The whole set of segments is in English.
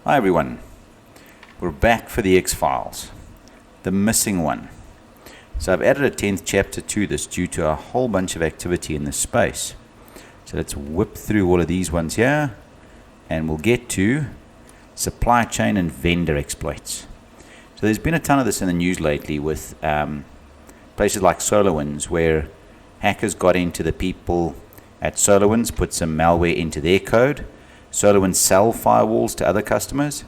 Hi everyone, we're back for the X-Files, the missing one. So I've added a 10th chapter to this due to a whole bunch of activity in this space. So let's whip through all of these ones here and we'll get to supply chain and vendor exploits. So there's been a ton of this in the news lately with places like SolarWinds, where hackers got into the people at SolarWinds, put some malware into their code. SolarWinds sell firewalls to other customers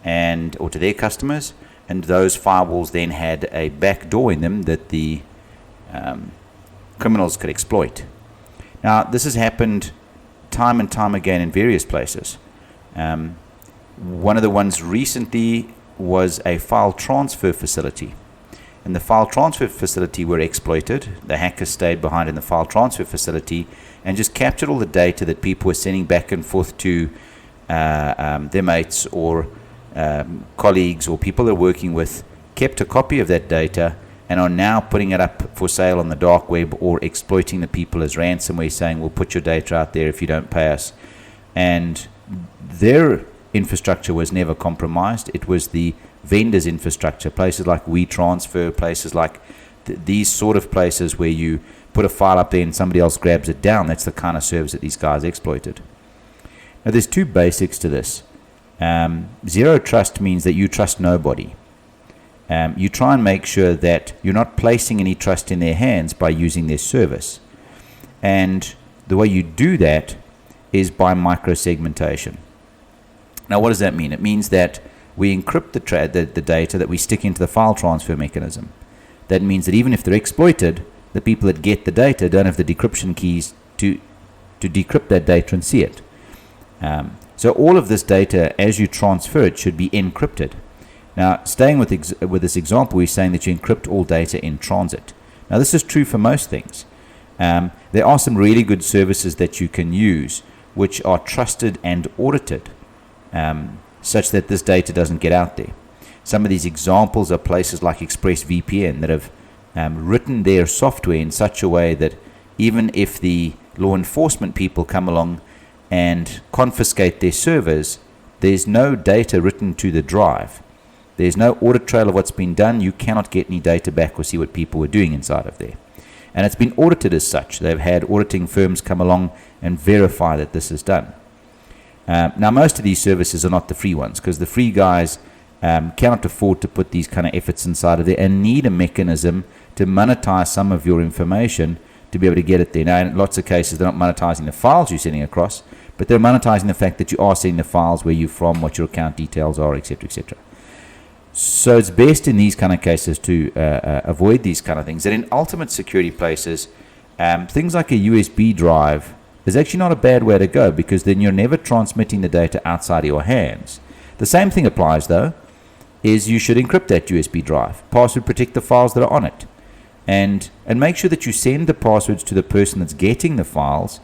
or to their customers, and those firewalls then had a back door in them that the criminals could exploit. Now this has happened time and time again in various places. One of the ones recently was a file transfer facility, and the file transfer facility were exploited. The hackers stayed behind in the file transfer facility and just captured all the data that people were sending back and forth to their mates or colleagues or people they're working with, kept a copy of that data and are now putting it up for sale on the dark web or exploiting the people as ransomware, saying we'll put your data out there if you don't pay us. And their infrastructure was never compromised. It was the vendor's infrastructure, places like WeTransfer, places like these sort of places where you put a file up there and somebody else grabs it down. That's the kind of service that these guys exploited. Now there's two basics to this. Zero trust means that you trust nobody. You try and make sure that you're not placing any trust in their hands by using their service. And the way you do that is by microsegmentation. Now what does that mean? It means that we encrypt the data that we stick into the file transfer mechanism. That means that even if they're exploited, the people that get the data don't have the decryption keys to decrypt that data and see it. So all of this data, as you transfer it, should be encrypted. Now, staying with this example, we're saying that you encrypt all data in transit. Now, this is true for most things. There are some really good services that you can use which are trusted and audited, such that this data doesn't get out there. Some of these examples are places like ExpressVPN that have written their software in such a way that even if the law enforcement people come along and confiscate their servers, there's no data written to the drive. There's no audit trail of what's been done. You cannot get any data back or see what people were doing inside of there. And it's been audited as such. They've had auditing firms come along and verify that this is done. Now, most of these services are not the free ones, because the free guys cannot afford to put these kind of efforts inside of there and need a mechanism to monetize some of your information to be able to get it there. Now, in lots of cases, they're not monetizing the files you're sending across, but they're monetizing the fact that you are sending the files, where you're from, what your account details are, etc., etc. So it's best in these kind of cases to avoid these kind of things. And in ultimate security places, things like a USB drive is actually not a bad way to go, because then you're never transmitting the data outside of your hands. The same thing applies, though, is you should encrypt that USB drive, password protect the files that are on it, and make sure that you send the passwords to the person that's getting the files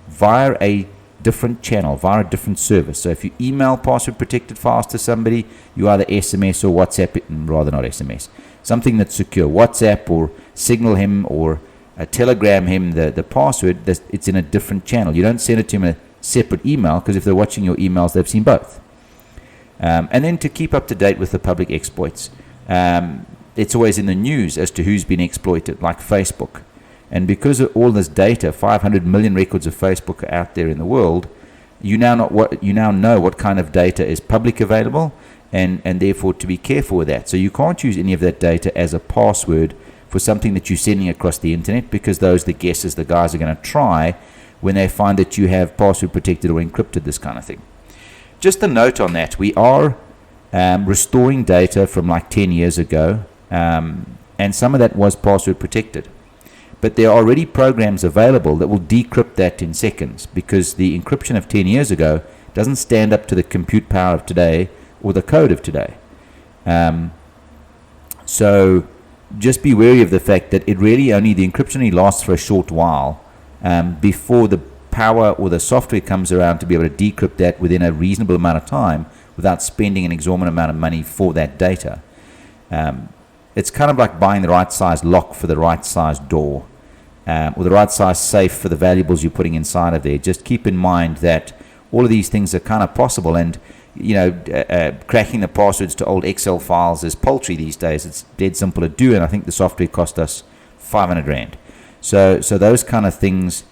via a different channel, via a different service. So if you email password protected files to somebody, you either SMS or WhatsApp it, rather not SMS, something that's secure, WhatsApp or signal him or telegram him the password. It's in a different channel. You don't send it to him in a separate email, because if they're watching your emails, they've seen both. And then to keep up to date with the public exploits, it's always in the news as to who's been exploited, like Facebook. And because of all this data, 500 million records of Facebook are out there in the world, you now know what kind of data is public available, and therefore to be careful with that. So you can't use any of that data as a password for something that you're sending across the internet, because those are the guesses the guys are going to try when they find that you have password protected or encrypted this kind of thing. Just a note on that, we are restoring data from like 10 years ago, and some of that was password protected. But there are already programs available that will decrypt that in seconds, because the encryption of 10 years ago doesn't stand up to the compute power of today or the code of today. So just be wary of the fact that the encryption only lasts for a short while before the power or the software comes around to be able to decrypt that within a reasonable amount of time without spending an exorbitant amount of money for that data. It's kind of like buying the right size lock for the right size door, or the right size safe for the valuables you're putting inside of there. Just keep in mind that all of these things are kind of possible, and cracking the passwords to old Excel files is paltry these days. It's dead simple to do, and I think the software cost us 500 rand. So those kind of things.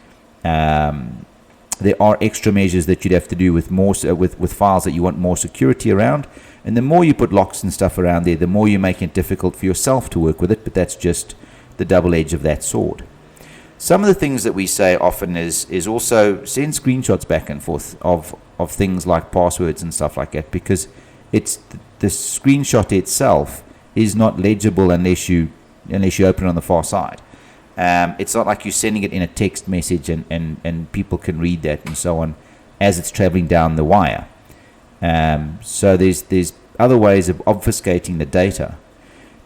There are extra measures that you'd have to do with more with files that you want more security around, and the more you put locks and stuff around there, the more you make it difficult for yourself to work with it. But that's just the double edge of that sword. Some of the things that we say often is also send screenshots back and forth of things like passwords and stuff like that, because it's the screenshot itself is not legible unless you open it on the far side. It's not like you're sending it in a text message and people can read that and so on as it's traveling down the wire. So there's other ways of obfuscating the data.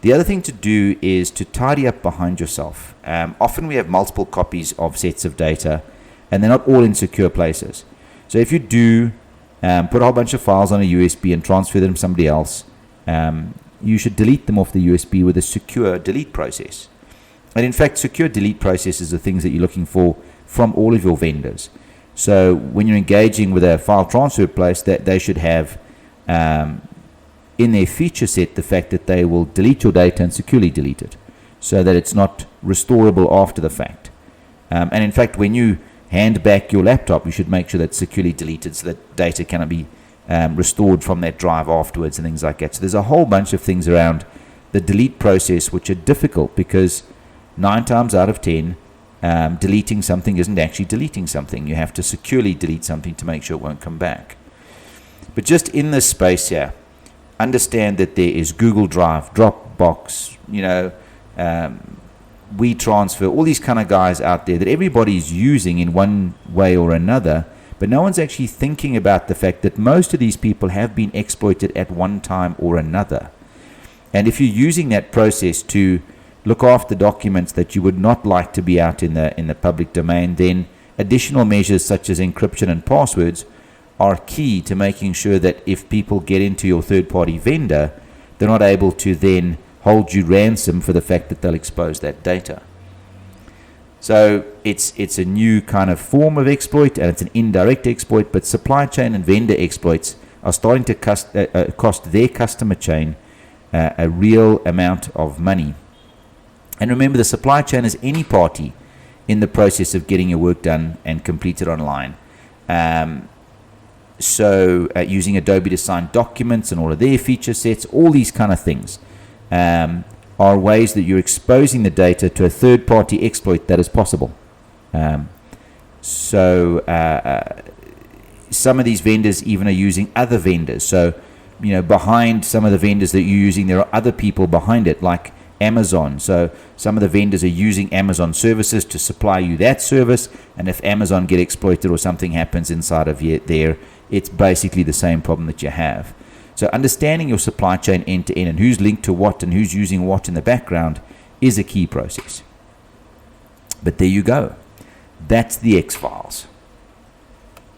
The other thing to do is to tidy up behind yourself. Often we have multiple copies of sets of data, and they're not all in secure places. So if you do put a whole bunch of files on a USB and transfer them to somebody else, you should delete them off the USB with a secure delete process. And in fact, secure delete processes are things that you're looking for from all of your vendors. So when you're engaging with a file transfer place, that they should have in their feature set the fact that they will delete your data and securely delete it, so that it's not restorable after the fact. And in fact, when you hand back your laptop, you should make sure that's securely deleted so that data cannot be restored from that drive afterwards and things like that. So there's a whole bunch of things around the delete process which are difficult, because 9 times out of 10, deleting something isn't actually deleting something. You have to securely delete something to make sure it won't come back. But just in this space here, understand that there is Google Drive, Dropbox, WeTransfer, all these kind of guys out there that everybody's using in one way or another, but no one's actually thinking about the fact that most of these people have been exploited at one time or another. And if you're using that process to look after documents that you would not like to be out in the public domain, then additional measures such as encryption and passwords are key to making sure that if people get into your third-party vendor, they're not able to then hold you ransom for the fact that they'll expose that data. So it's a new kind of form of exploit, and it's an indirect exploit, but supply chain and vendor exploits are starting to cost their customer chain a real amount of money. And remember, the supply chain is any party in the process of getting your work done and completed online. So using Adobe to sign documents and all of their feature sets, all these kind of things are ways that you're exposing the data to a third-party exploit that is possible. Some of these vendors even are using other vendors. So, behind some of the vendors that you're using, there are other people behind it, like Amazon. So some of the vendors are using Amazon services to supply you that service, and if Amazon get exploited or something happens inside of there, it's basically the same problem that you have. So understanding your supply chain end to end and who's linked to what and who's using what in the background is a key process. But there you go. That's the X-Files.